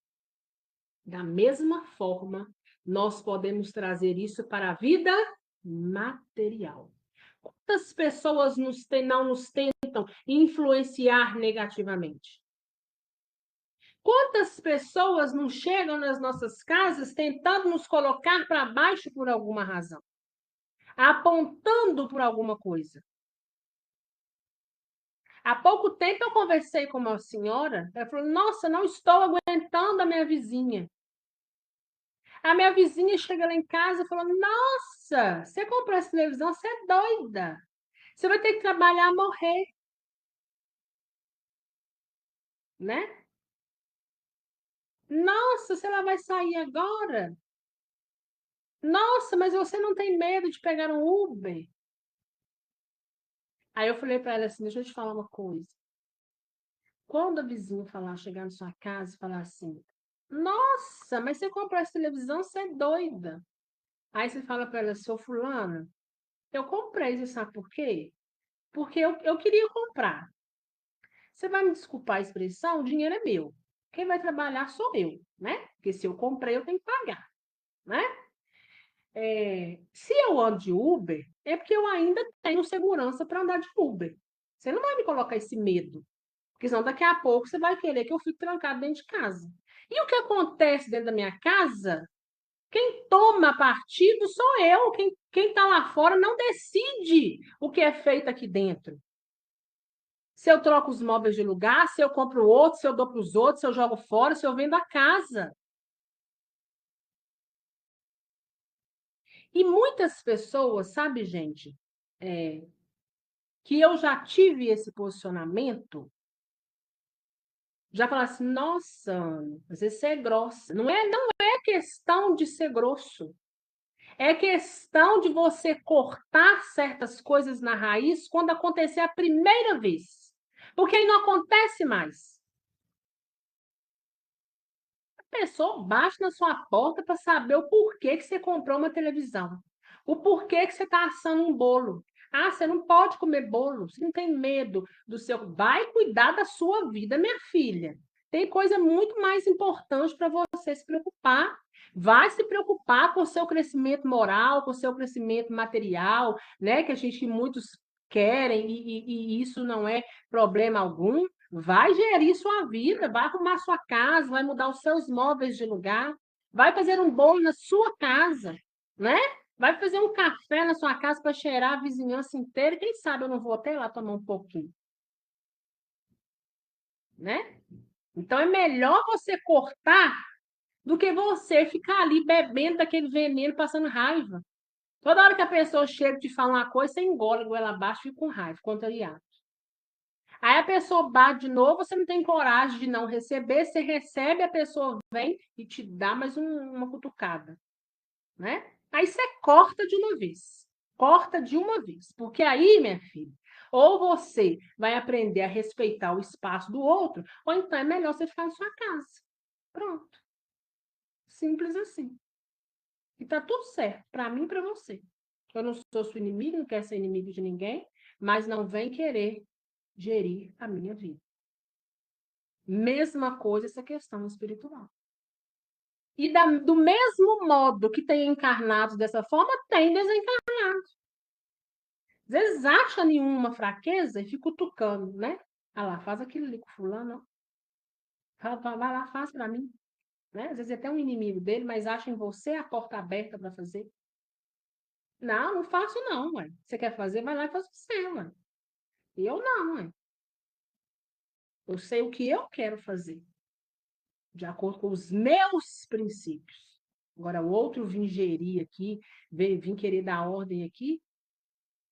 Da mesma forma, nós podemos trazer isso para a vida material. Quantas pessoas não nos tentam influenciar negativamente? Quantas pessoas não chegam nas nossas casas tentando nos colocar para baixo por alguma razão? Apontando por alguma coisa? Há pouco tempo eu conversei com uma senhora, ela falou, nossa, não estou aguentando a minha vizinha. A minha vizinha chega lá em casa e falou, nossa, você comprou essa televisão, você é doida. Você vai ter que trabalhar a morrer. Né? Nossa, se ela vai sair agora? Nossa, mas você não tem medo de pegar um Uber? Aí eu falei para ela assim, deixa eu te falar uma coisa. Quando a vizinha chegar na sua casa e falar assim, nossa, mas você comprou essa televisão, você é doida. Aí você fala para ela, seu fulano, eu comprei, você sabe por quê? Porque eu queria comprar. Você vai me desculpar a expressão, o dinheiro é meu. Quem vai trabalhar sou eu, né? Porque se eu comprei, eu tenho que pagar, né? Se eu ando de Uber, é porque eu ainda tenho segurança para andar de Uber. Você não vai me colocar esse medo, porque senão daqui a pouco você vai querer que eu fique trancado dentro de casa. E o que acontece dentro da minha casa, quem toma partido sou eu, Quem está lá fora não decide o que é feito aqui dentro. Se eu troco os móveis de lugar, se eu compro outro, se eu dou para os outros, se eu jogo fora, se eu vendo a casa. E muitas pessoas, sabe, gente, que eu já tive esse posicionamento, já falaram assim, nossa, Ana, às vezes você é grossa. Não é questão de ser grosso. É questão de você cortar certas coisas na raiz quando acontecer a primeira vez. Porque aí não acontece mais. A pessoa bate na sua porta para saber o porquê que você comprou uma televisão. O porquê que você está assando um bolo. Ah, você não pode comer bolo, você não tem medo do seu. Vai cuidar da sua vida, minha filha. Tem coisa muito mais importante para você se preocupar. Vai se preocupar com o seu crescimento moral, com o seu crescimento material, né? Que muitos querem, e isso não é problema algum. Vai gerir sua vida, vai arrumar sua casa, vai mudar os seus móveis de lugar, vai fazer um bolo na sua casa, né? Vai fazer um café na sua casa para cheirar a vizinhança inteira. Quem sabe eu não vou até lá tomar um pouquinho, né? Então é melhor você cortar do que você ficar ali bebendo daquele veneno, passando raiva. Toda hora que a pessoa chega e te fala uma coisa, você engole a goela abaixo e fica com raiva, contrariado. Aí a pessoa bate de novo, você não tem coragem de não receber, você recebe, a pessoa vem e te dá mais uma cutucada, né? Aí você corta de uma vez. Corta de uma vez. Porque aí, minha filha, ou você vai aprender a respeitar o espaço do outro, ou então é melhor você ficar na sua casa. Pronto. Simples assim. E tá tudo certo, para mim e para você. Eu não sou sua inimiga, não quero ser inimigo de ninguém, mas não vem querer gerir a minha vida. Mesma coisa essa questão espiritual. E do mesmo modo que tem encarnados dessa forma, tem desencarnados. Às vezes acha nenhuma fraqueza e fica cutucando, né? Ah lá, faz aquilo ali com fulano, ó. Vai lá, faz para mim. Né? Às vezes é até um inimigo dele, mas acha em você a porta aberta para fazer. Não, não faço não, ué. Você quer fazer, vai lá e faz você, ué. Eu não, ué. Eu sei o que eu quero fazer, de acordo com os meus princípios. Agora, o outro vir gerir aqui, vir querer dar ordem aqui,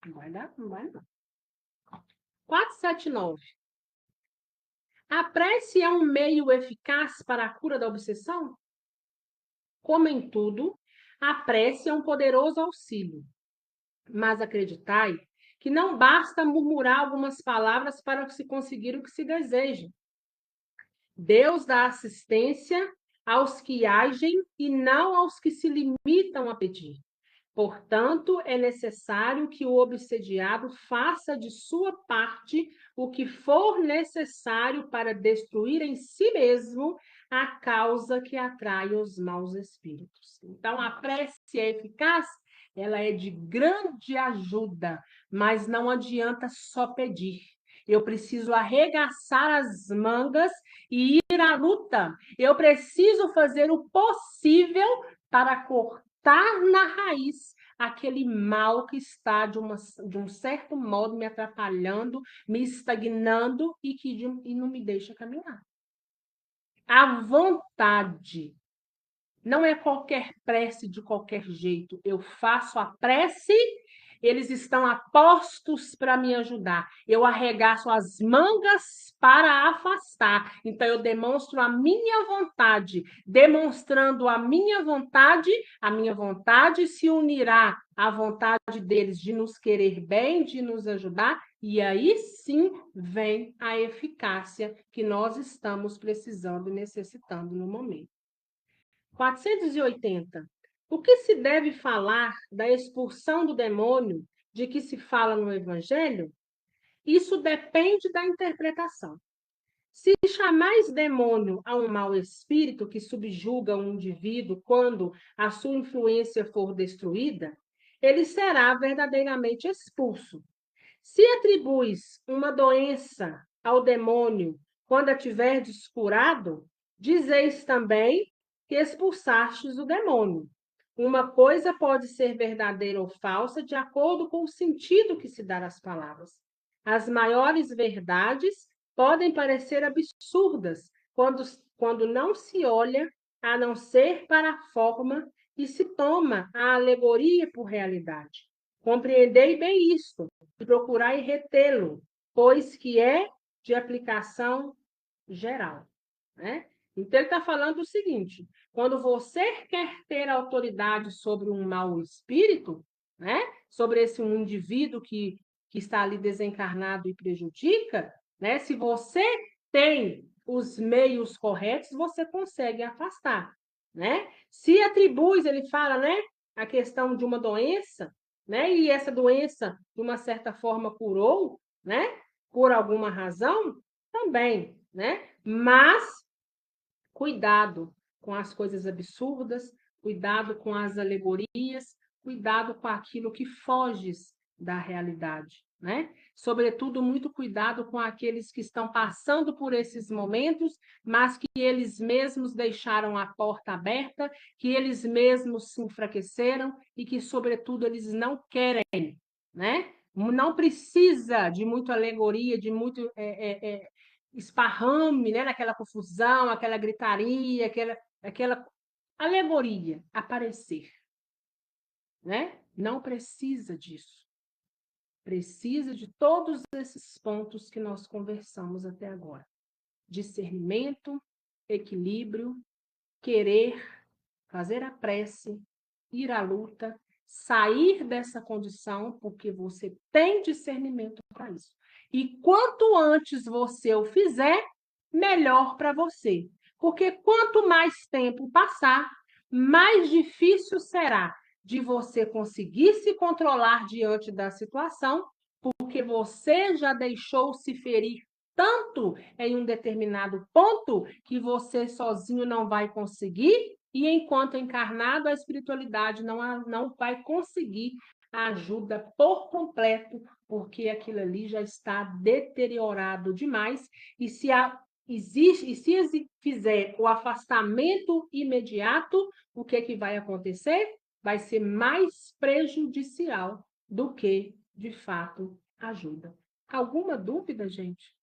não vai dar, não vai não. 479. A prece é um meio eficaz para a cura da obsessão? Como em tudo, a prece é um poderoso auxílio. Mas acreditai que não basta murmurar algumas palavras para se conseguir o que se deseja. Deus dá assistência aos que agem e não aos que se limitam a pedir. Portanto, é necessário que o obsediado faça de sua parte o que for necessário para destruir em si mesmo a causa que atrai os maus espíritos. Então, a prece é eficaz, ela é de grande ajuda, mas não adianta só pedir. Eu preciso arregaçar as mangas e ir à luta. Eu preciso fazer o possível para cortar na raiz aquele mal que está, de um certo modo, me atrapalhando, me estagnando e não me deixa caminhar. A vontade. Não é qualquer prece de qualquer jeito. Eu faço a prece, eles estão a postos para me ajudar. Eu arregaço as mangas para afastar. Então, eu demonstro a minha vontade. Demonstrando a minha vontade se unirá à vontade deles de nos querer bem, de nos ajudar. E aí sim vem a eficácia que nós estamos precisando e necessitando no momento. 480. O que se deve falar da expulsão do demônio de que se fala no Evangelho? Isso depende da interpretação. Se chamais demônio a um mau espírito que subjuga um indivíduo quando a sua influência for destruída, ele será verdadeiramente expulso. Se atribuis uma doença ao demônio quando a tiverdes curado, dizeis também que expulsastes o demônio. Uma coisa pode ser verdadeira ou falsa de acordo com o sentido que se dá às palavras. As maiores verdades podem parecer absurdas quando não se olha a não ser para a forma e se toma a alegoria por realidade. Compreendei bem isto e procurai retê-lo, pois que é de aplicação geral, né? Então, ele está falando o seguinte: quando você quer ter autoridade sobre um mau espírito, né? Sobre esse um indivíduo que está ali desencarnado e prejudica, né? Se você tem os meios corretos, você consegue afastar, né? Se atribui, ele fala, né? A questão de uma doença, né? E essa doença, de uma certa forma, curou, né? Por alguma razão, também, né? Mas cuidado com as coisas absurdas, cuidado com as alegorias, cuidado com aquilo que foges da realidade, né? Sobretudo, muito cuidado com aqueles que estão passando por esses momentos, mas que eles mesmos deixaram a porta aberta, que eles mesmos se enfraqueceram e que, sobretudo, eles não querem, né? Não precisa de muita alegoria, de muito esparrame, né, naquela confusão, aquela gritaria, aquela alegoria aparecer, né? Não precisa disso. Precisa de todos esses pontos que nós conversamos até agora. Discernimento, equilíbrio, querer, fazer a prece, ir à luta, sair dessa condição, porque você tem discernimento para isso. E quanto antes você o fizer, melhor para você. Porque quanto mais tempo passar, mais difícil será de você conseguir se controlar diante da situação, porque você já deixou se ferir tanto em um determinado ponto que você sozinho não vai conseguir, e enquanto encarnado, a espiritualidade não vai conseguir a ajuda por completo, porque aquilo ali já está deteriorado demais, e se fizer o afastamento imediato, o que vai acontecer? Vai ser mais prejudicial do que, de fato, ajuda. Alguma dúvida, gente?